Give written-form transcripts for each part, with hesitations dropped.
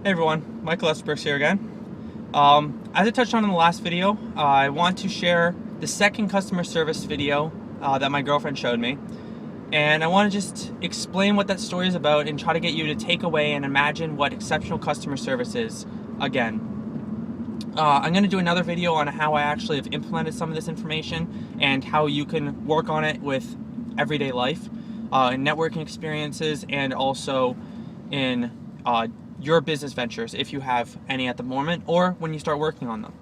Hey everyone, Michael Estabrooks here again. As I touched on in the last video, I want to share the second customer service video that my girlfriend showed me. And I want to just explain what that story is about and try to get you to take away and imagine what exceptional customer service is again. I'm going to do another video on how I actually have implemented some of this information and how you can work on it with everyday life, in networking experiences, and also in your business ventures, if you have any at the moment, or when you start working on them.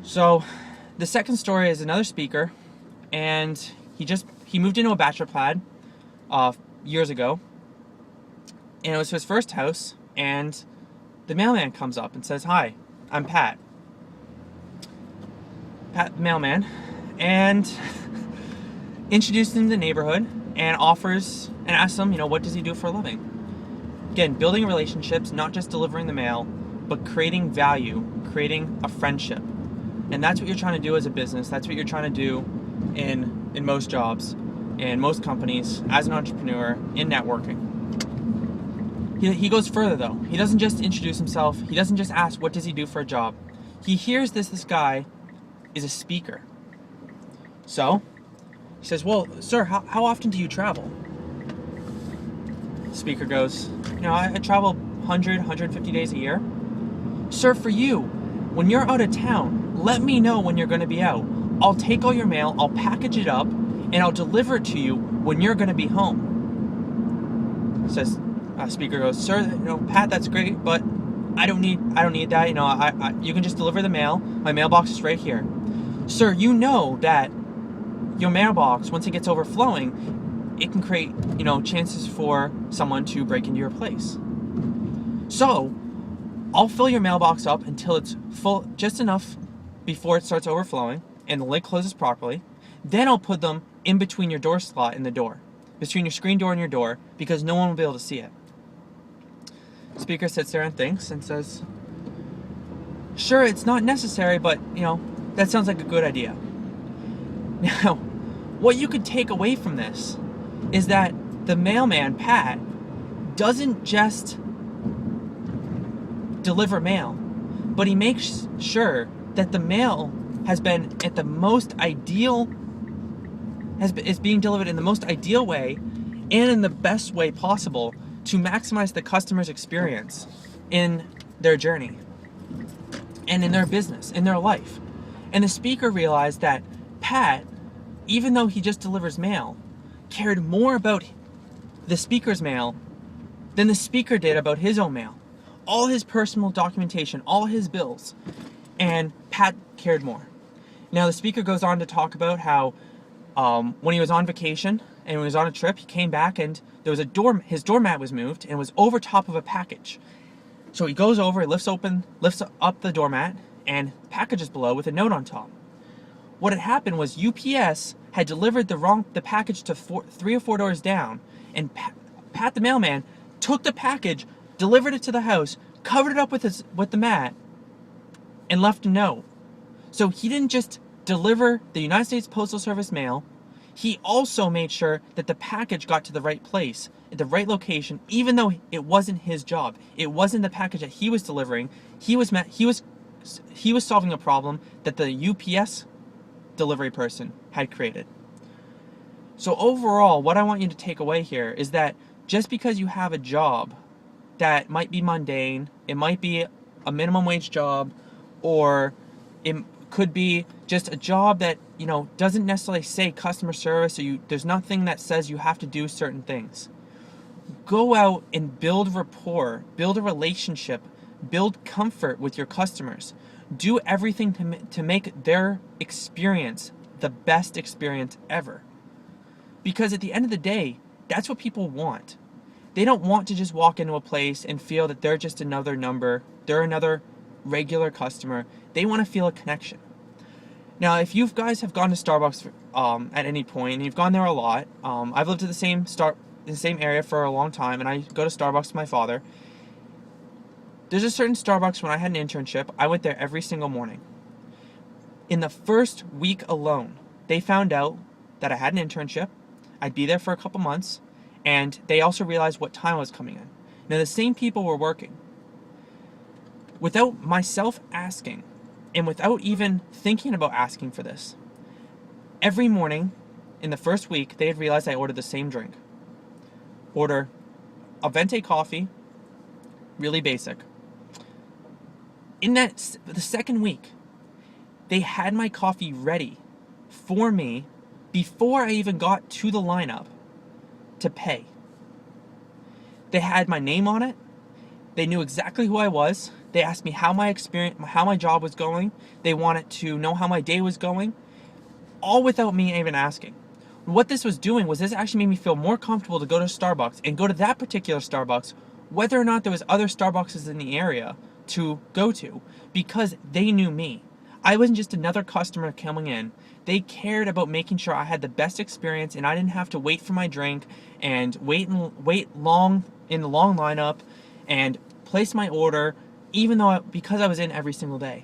So the second story is another speaker, and he moved into a bachelor pad years ago, and it was his first house, and the mailman comes up and says, "Hi, I'm Pat the mailman," and introduces him to the neighborhood and asks him, what does he do for a living? Again, building relationships, not just delivering the mail, but creating value, creating a friendship. And that's what you're trying to do as a business. That's what you're trying to do in most jobs, in most companies, as an entrepreneur, in networking. He goes further though. He doesn't just introduce himself. He doesn't just ask, what does he do for a job? He hears this guy is a speaker. So he says, "Well, sir, how often do you travel?" The speaker goes, I travel 150 days a year. "Sir, for you, when you're out of town, let me know when you're going to be out. I'll take all your mail, I'll package it up, and I'll deliver it to you when you're going to be home." Speaker goes, "Sir, Pat, that's great, but I don't need that. You can just deliver the mail. My mailbox is right here." "Sir, you know that your mailbox, once it gets overflowing, it can create, chances for someone to break into your place. So I'll fill your mailbox up until it's full, just enough before it starts overflowing and the lid closes properly. Then I'll put them in between your door slot and the door, between your screen door and your door, because no one will be able to see it." The speaker sits there and thinks and says, "Sure, it's not necessary, but, that sounds like a good idea." Now, what you could take away from this is that the mailman, Pat, doesn't just deliver mail, but he makes sure that the mail has been at the most ideal, is being delivered in the most ideal way and in the best way possible to maximize the customer's experience in their journey and in their business, in their life. And the speaker realized that Pat, even though he just delivers mail, cared more about the speaker's mail than the speaker did about his own mail. All his personal documentation, all his bills, and Pat cared more. Now the speaker goes on to talk about how when he was on vacation and when he was on a trip, he came back and there was his doormat was moved and was over top of a package. So he goes over, lifts up the doormat, and the package is below with a note on top. What had happened was UPS had delivered the package to 3 or 4 doors down, and Pat the mailman took the package, delivered it to the house, covered it up with the mat, and left a note. So he didn't just deliver the United States Postal Service mail, he also made sure that the package got to the right place, at the right location, even though it wasn't his job. It wasn't the package that he was delivering. He was solving a problem that the UPS delivery person had created. So overall, what I want you to take away here is that just because you have a job that might be mundane, it might be a minimum wage job, or it could be just a job that doesn't necessarily say customer service, or there's nothing that says you have to do certain things. Go out and build rapport, build a relationship, build comfort with your customers. Do everything to make their experience the best experience ever. Because at the end of the day, that's what people want. They don't want to just walk into a place and feel that they're just another number, they're another regular customer. They want to feel a connection. Now, if you guys have gone to Starbucks at any point, and you've gone there a lot, I've lived in the same area for a long time, and I go to Starbucks with my father. There's a certain Starbucks, when I had an internship, I went there every single morning. In the first week alone, they found out that I had an internship, I'd be there for a couple months, and they also realized what time I was coming in. Now, the same people were working. Without myself asking, and without even thinking about asking for this, every morning in the first week, they had realized I ordered the same drink. Order a venti coffee, really basic. In the second week, they had my coffee ready for me before I even got to the lineup to pay. They had my name on it. They knew exactly who I was. They asked me how my job was going. They wanted to know how my day was going, all without me even asking. What this was doing was this actually made me feel more comfortable to go to Starbucks and go to that particular Starbucks, whether or not there was other Starbucks in the area to go to, because they knew me. I wasn't just another customer coming in. They cared about making sure I had the best experience and I didn't have to wait for my drink and wait long in the long lineup and place my order, because I was in every single day.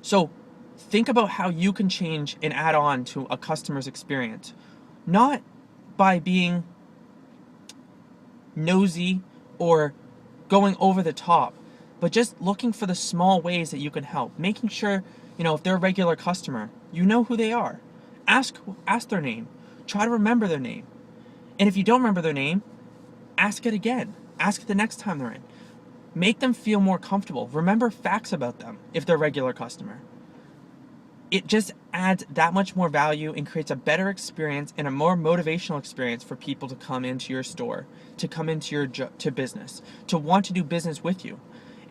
So think about how you can change and add on to a customer's experience. Not by being nosy or going over the top, but just looking for the small ways that you can help. Making sure, if they're a regular customer, you know who they are. Ask their name. Try to remember their name. And if you don't remember their name, ask it again. Ask it the next time they're in. Make them feel more comfortable. Remember facts about them if they're a regular customer. It just adds that much more value and creates a better experience and a more motivational experience for people to come into your store, to come into your to business, to want to do business with you.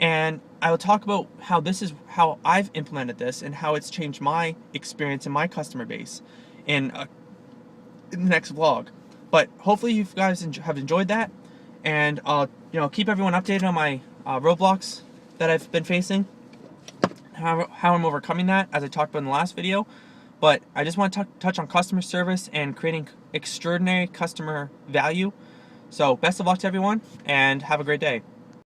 And I will talk about how I've implemented this and how it's changed my experience and my customer base in the next vlog. But hopefully you guys have enjoyed that, and I'll keep everyone updated on my roadblocks that I've been facing, how I'm overcoming that, as I talked about in the last video. But I just want to touch on customer service and creating extraordinary customer value. So best of luck to everyone, and have a great day.